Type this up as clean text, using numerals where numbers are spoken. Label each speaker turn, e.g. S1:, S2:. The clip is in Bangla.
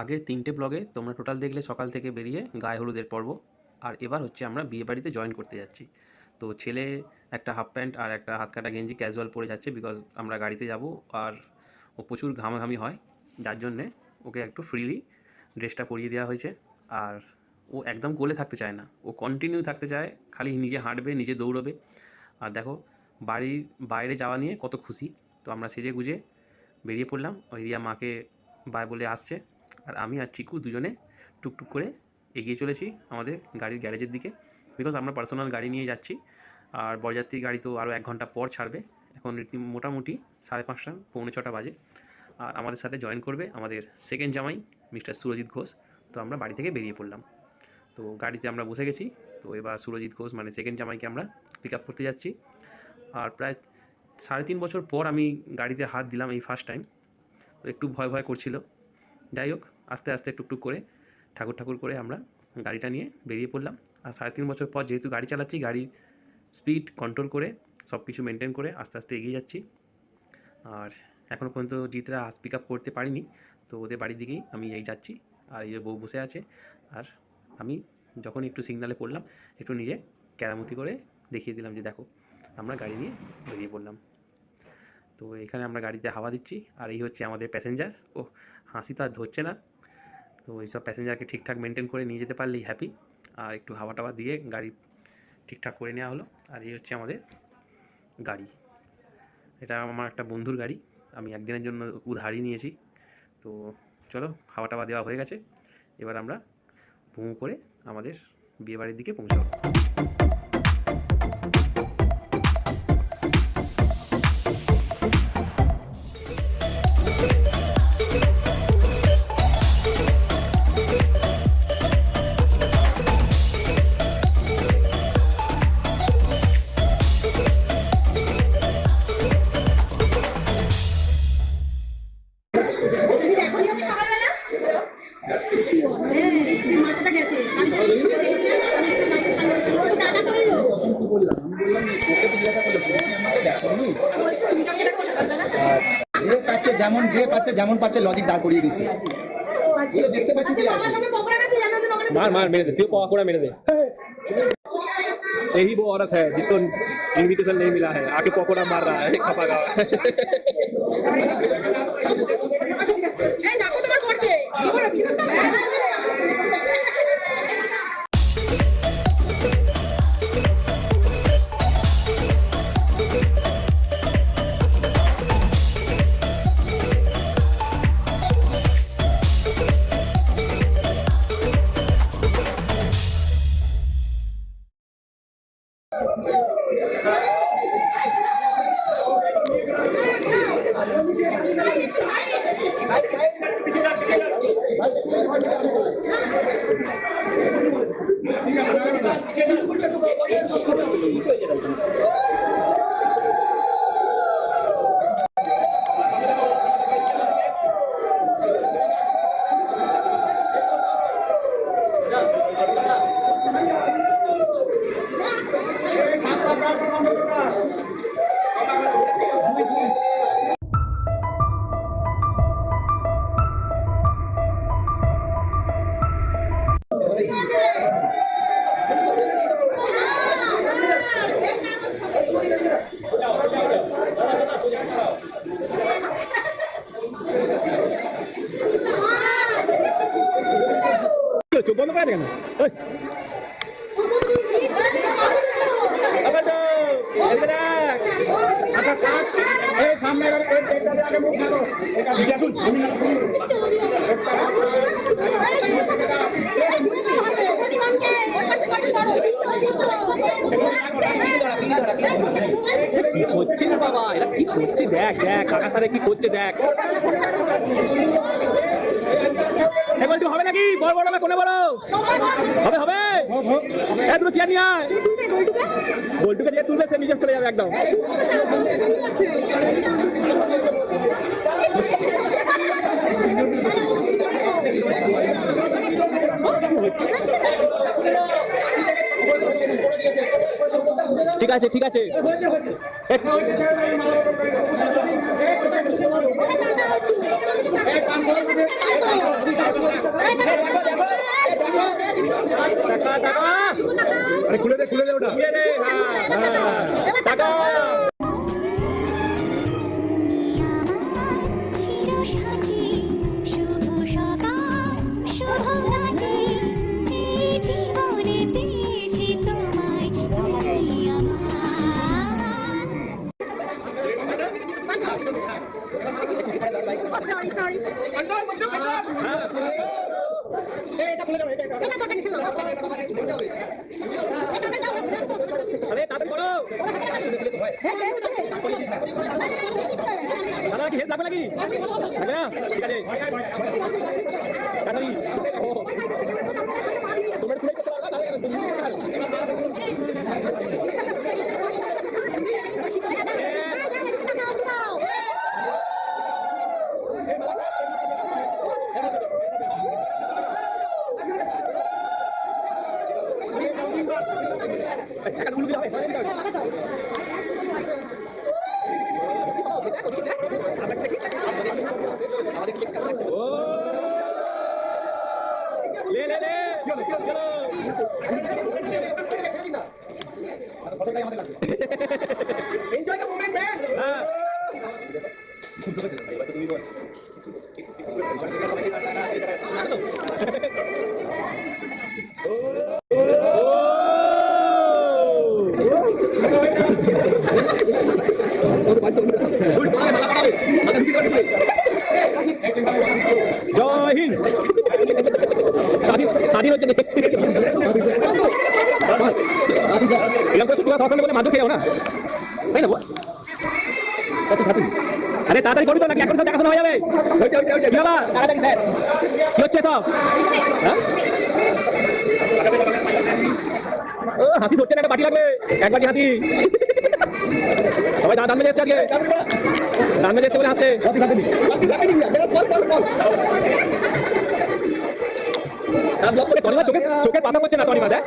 S1: আগের 3টে ব্লগে তোমরা টোটাল দেখলে সকাল থেকে বেরিয়ে গায়ে হলুদের পর্ব। আর এবার হচ্ছে আমরা বিয়েবাড়িতে জয়েন করতে যাচ্ছি। তো ছেলে একটা হাফ প্যান্ট আর একটা হাত কাটা গেঞ্জি ক্যাজুয়াল পরে যাচ্ছে, বিকজ আমরা গাড়িতে যাব আর ও প্রচুর ঘামাঘামি হয়, যার জন্যে ওকে একটু ফ্রিলি ড্রেসটা পরিয়ে দেওয়া হয়েছে। আর ও একদম কোলে থাকতে চায় না, ও কন্টিনিউ থাকতে চায়, খালি নিজে হাঁটবে, নিজে দৌড়বে। আর দেখো বাড়ির বাইরে যাওয়া নিয়ে কত খুশি। তো আমরা সেজে গুজে বেরিয়ে পড়লাম। ওই রিয়া মাকে বাই বলে আসছে, আর আমি আর চিকু দুজনে টুকটুক করে এগিয়ে চলেছি আমাদের গাড়ির গ্যারেজের দিকে, বিকজ আমরা পার্সোনাল গাড়ি নিয়ে যাচ্ছি। আর বরযাত্রী গাড়ি তো আরও 1 ঘন্টা পর ছাড়বে। এখন মোটামুটি 5:30 পৌনে 6টা বাজে। আর আমাদের সাথে জয়েন করবে আমাদের সেকেন্ড জামাই মিস্টার সুরজিৎ ঘোষ। তো আমরা বাড়ি থেকে বেরিয়ে পড়লাম। তো গাড়িতে আমরা বসে গেছি। তো এবার সুরজিৎ ঘোষ মানে সেকেন্ড জামাইকে আমরা পিক আপ করতে যাচ্ছি। আর প্রায় 3.5 বছর পর আমি গাড়িতে হাত দিলাম, এই ফার্স্ট টাইম। তো একটু ভয় ভয় করছিল। যাই হোক, আস্তে আস্তে টুকটুক করে ঠাকুর করে আমরা গাড়িটা নিয়ে বেরিয়ে পড়লাম। আর 3.5 বছর পর যেহেতু গাড়ি চালাচ্ছি, গাড়ির স্পিড কন্ট্রোল করে সব কিছু মেনটেন করে আস্তে আস্তে এগিয়ে যাচ্ছি। আর এখনও পর্যন্ত জিতরা পিক আপ করতে পারিনি, তো ওদের বাড়ির দিকেই আমি এই যাচ্ছি। আর এই যে বউ বসে আছে, আর আমি যখন একটু সিগনালে পড়লাম একটু নিজে কেরামতি করে দেখিয়ে দিলাম যে দেখো আমরা গাড়ি নিয়ে বেরিয়ে পড়লাম। তো এখানে আমরা গাড়িতে হাওয়া দিচ্ছি, আর এই হচ্ছে আমাদের প্যাসেঞ্জার। ও হাসি তো আর ধরছে না। তো এইসব প্যাসেঞ্জারকে ঠিকঠাক মেনটেন করে নিয়ে যেতে পারলেই হ্যাপি। আর একটু হাওয়া টাওয়া দিয়ে গাড়ি ঠিকঠাক করে নেওয়া হলো। আর এই হচ্ছে আমাদের গাড়ি। এটা আমার একটা বন্ধুর গাড়ি, আমি একদিনের জন্য উধারই নিয়েছি। তো চলো, হাওয়া টাওয়া দেওয়া হয়ে গেছে, এবার আমরা ভুঁ করে আমাদের বিয়েবাড়ির দিকে পৌঁছাবো।
S2: যেমন পাচ্ছে লজিক দাঁড় করিয়ে দিচ্ছে। দেখতে পাচ্ছি
S3: मार मार मेरे दे, क्यों पकौड़ा मेरे दे। यही वो औरत है जिसको इनविटेशन नहीं मिला है, आके पकौड़ा मार रहा है खपा का। চুপ বন্ধ করে কেন? কি করছে না বাবা, এরা কি করছে দেখ দেখ, কাকা সারে কি করছে দেখ। বলটু হবে নাকি? বড় বড় না কোনে বড় হবে? হবে দুটো চেয়ার নিয়ে আয়। বলটুকে যে তুলবে সে নিজে চলে যাবে একদম। ঠিক আছে ঠিক আছে আরে খুলে দে ওটা খুলে দে হ্যাঁ টাকা
S4: চিরসাথী শুভ সকাল শুভ রাতে এই জীবনে পেয়েছি তোমায় তুমি
S3: আরে তাড়াতাড়ি করো দাদা কি হেল্প লাগবে নাকি লাগবে না ঠিক আছে তাড়াতাড়ি ও তোমার খুলে করতে পারবা তাহলে তুমি একটা গুলো দিতে হবে ले ले ले चलो
S2: এনজয় দ্য মোমেন্ট ম্যান।
S3: हाँ जय हिंद স্বাধীন হচ্ছে দেখছি এরকম করে ছোট শাসন বলে মাদক খেয়েও না তাই না কত খাতি আরে তাড়াতাড়ি করবি তো নাকি এখন সব দেখাশোনা হয়ে যাবে কি বাবা তাড়াতাড়ি স্যার কি হচ্ছে সব হ্যাঁ ও হাসি ধরছে না একটা বাটি লাগবে এক বাটি হাসি সবাই দান মেজে এসছে আজকে দান মেজে এসছে বলে হাসছে ব্লক করে টনিমা চোখের পাতা পড়ছে না টনিমা দেখ